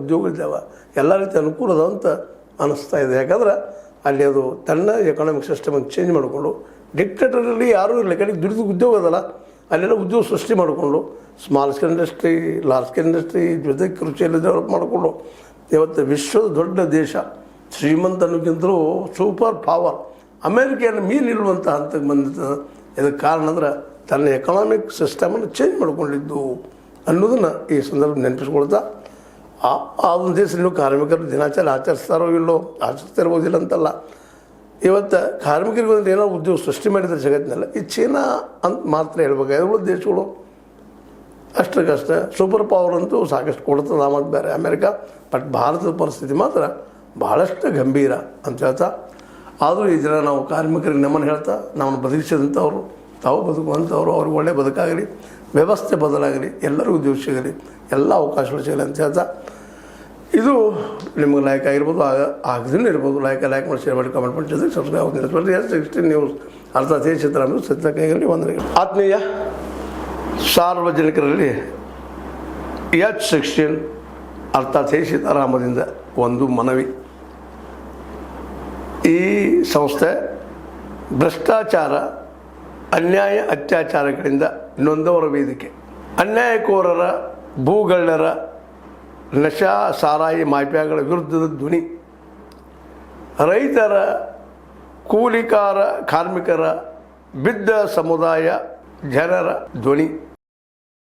ಉದ್ಯೋಗಗಳಿದ್ದಾವೆ, ಎಲ್ಲ ರೀತಿ ಅನುಕೂಲ ಅದ ಅಂತ ಅನ್ನಿಸ್ತಾ ಇದೆ. ಯಾಕಂದ್ರೆ ಅಲ್ಲಿ ಅದು ತನ್ನ ಎಕನಾಮಿಕ್ ಸಿಸ್ಟಮನ್ನು ಚೇಂಜ್ ಮಾಡಿಕೊಂಡು ಡಿಕ್ಟೇಟರಲ್ಲಿ ಯಾರೂ ಇರಲಿ, ಕಡೆಗೆ ದುಡಿದು ಉದ್ಯೋಗ ಅದಲ್ಲ, ಅಲ್ಲೆಲ್ಲ ಉದ್ಯೋಗ ಸೃಷ್ಟಿ ಮಾಡಿಕೊಂಡು small scale industry, large scale industry ಜೊತೆ ಕೃಷಿಯಲ್ಲಿ ಡೆವಲಪ್ ಮಾಡಿಕೊಂಡು ಇವತ್ತು ವಿಶ್ವದ ದೊಡ್ಡ ದೇಶ, ಶ್ರೀಮಂತ ಅನ್ನೋಕ್ಕಿಂತಲೂ ಸೂಪರ್ ಪವರ್ ಅಮೇರಿಕೆಯನ್ನು ಮೀರಿರುವಂಥ ಹಂತಕ್ಕೆ ಬಂದಿರ್ತದೆ. ಇದಕ್ಕೆ ಕಾರಣ ಅಂದ್ರೆ ತನ್ನ ಎಕನಾಮಿಕ್ ಸಿಸ್ಟಮನ್ನು ಚೇಂಜ್ ಮಾಡಿಕೊಂಡಿದ್ದು ಅನ್ನೋದನ್ನು ಈ ಸಂದರ್ಭ ನೆನಪಿಸ್ಕೊಳ್ತಾ, ಆ ಒಂದು ದೇಶ ಇನ್ನೂ ಕಾರ್ಮಿಕರು ದಿನಾಚರಣೆ ಆಚರಿಸ್ತಾರೋ ಇಲ್ಲೋ, ಆಚರಿಸ್ತಿರ್ಬೋದಿಲ್ಲ ಅಂತಲ್ಲ. ಇವತ್ತು ಕಾರ್ಮಿಕರಿಗೆ ಒಂದು ಏನೋ ಉದ್ಯೋಗ ಸೃಷ್ಟಿ ಮಾಡಿದರೆ ಜಗತ್ತಿನಲ್ಲ, ಈ ಚೀನಾ ಅಂತ ಮಾತ್ರ ಹೇಳ್ಬೇಕು. ಎರಡು ದೇಶಗಳು ಅಷ್ಟಕ್ಕಷ್ಟೇ ಸೂಪರ್ ಪವರ್ ಅಂತೂ ಸಾಕಷ್ಟು ಕೊಡ್ತದೆ, ಮತ್ತು ಬೇರೆ ಅಮೇರಿಕಾ. ಬಟ್ ಭಾರತದ ಪರಿಸ್ಥಿತಿ ಮಾತ್ರ ಭಾಳಷ್ಟು ಗಂಭೀರ ಅಂತ ಹೇಳ್ತಾ, ಆದರೂ ಈ ಜನ ನಾವು ಕಾರ್ಮಿಕರಿಗೆ ನಮ್ಮನ್ನು ಹೇಳ್ತಾ, ನಮ್ಮನ್ನು ಬದುಕಿಸಿದಂಥವ್ರು ತಾವು ಬದುಕುವಂಥವ್ರು, ಅವ್ರಿಗೆ ಒಳ್ಳೆಯ ಬದುಕಾಗಲಿ, ವ್ಯವಸ್ಥೆ ಬದಲಾಗಲಿ, ಎಲ್ಲರಿಗೂ ಉದ್ಯೋಗ ಸಿಗಲಿ, ಎಲ್ಲ ಅವಕಾಶಗಳು ಸಿಗಲಿ ಅಂತ ಹೇಳ್ತಾ, ಇದು ನಿಮಗೆ ಲೈಕ್ ಆಗಿರ್ಬೋದು, ಆಗದೇ ಇರ್ಬೋದು. ಲೈಕ್ ಮಾಡಿ, ಶೇರ್ ಮಾಡಿ, ಕಮೆಂಟ್ ಮಾಡಿ, ಜೊತೆಗೆ ಸಬ್ಸ್ಕ್ರೈಬ್ 16 ನ್ಯೂಸ್ ಅರ್ಥಾತ್ ಸಿದ್ದರಾಮಯ್ಯ ಸತ್ಯಕೈಗಲಿ ವಂದನೆಗಳು. ಆತ್ಮೀಯ ಸಾರ್ವಜನಿಕರಲ್ಲಿ H16 ಅರ್ಥಾತ್ ಸೀತಾರಾಮದಿಂದ ಒಂದು ಮನವಿ. ಈ ಸಂಸ್ಥೆ ಭ್ರಷ್ಟಾಚಾರ, ಅನ್ಯಾಯ, ಅತ್ಯಾಚಾರಗಳಿಂದ ನೊಂದವರ ವೇದಿಕೆ. ಅನ್ಯಾಯಕೋರರ, ಭೂಗಳ್ಳರ, ನಶಾ ಸಾರಾಯಿ ಮಾಫಿಯಾಗಳ ವಿರುದ್ಧದ ಧ್ವನಿ. ರೈತರ, ಕೂಲಿಕಾರ, ಕಾರ್ಮಿಕರ, ಬಿದ್ದ ಸಮುದಾಯ ಜನರ ಧ್ವನಿ.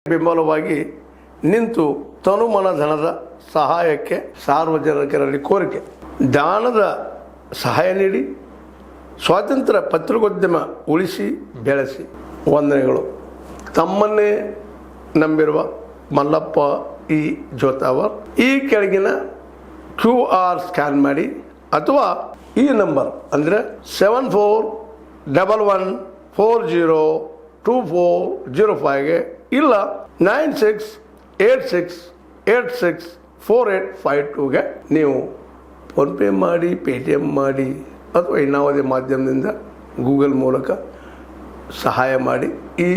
ಬೆಂಬಲವಾಗಿ ನಿಂತು ತನುಮನ ಧನದ ಸಹಾಯಕ್ಕೆ ಸಾರ್ವಜನಿಕರಲ್ಲಿ ಕೋರಿಕೆ. ದಾನದ ಸಹಾಯ ನೀಡಿ ಸ್ವಾತಂತ್ರ್ಯ ಪತ್ರಿಕೋದ್ಯಮ ಉಳಿಸಿ ಬೆಳೆಸಿ. ವಂದನೆಗಳು. ತಮ್ಮನ್ನೇ ನಂಬಿರುವ ಮಲ್ಲಪ್ಪ ಇ ಜೋತಾವರ್. ಈ ಕೆಳಗಿನ QR ಸ್ಕ್ಯಾನ್ ಮಾಡಿ ಅಥವಾ ಈ ನಂಬರ್ ಅಂದರೆ 7411402405ಗೆ ಇಲ್ಲ 9686864852ಗೆ ನೀವು ಫೋನ್ಪೇ ಮಾಡಿ, ಪೇಟಿಎಮ್ ಮಾಡಿ, ಅಥವಾ ಇನ್ನಾವುದೇ ಮಾಧ್ಯಮದಿಂದ ಗೂಗಲ್ ಮೂಲಕ ಸಹಾಯ ಮಾಡಿ ಈ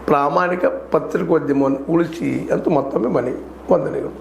ಪ್ರಾಮಾಣಿಕ ಪತ್ರಿಕೋದ್ಯಮವನ್ನು ಉಳಿಸಿ ಅಂತ ಮತ್ತೊಮ್ಮೆ ಮನವಿ. ವಂದನೆಗಳು.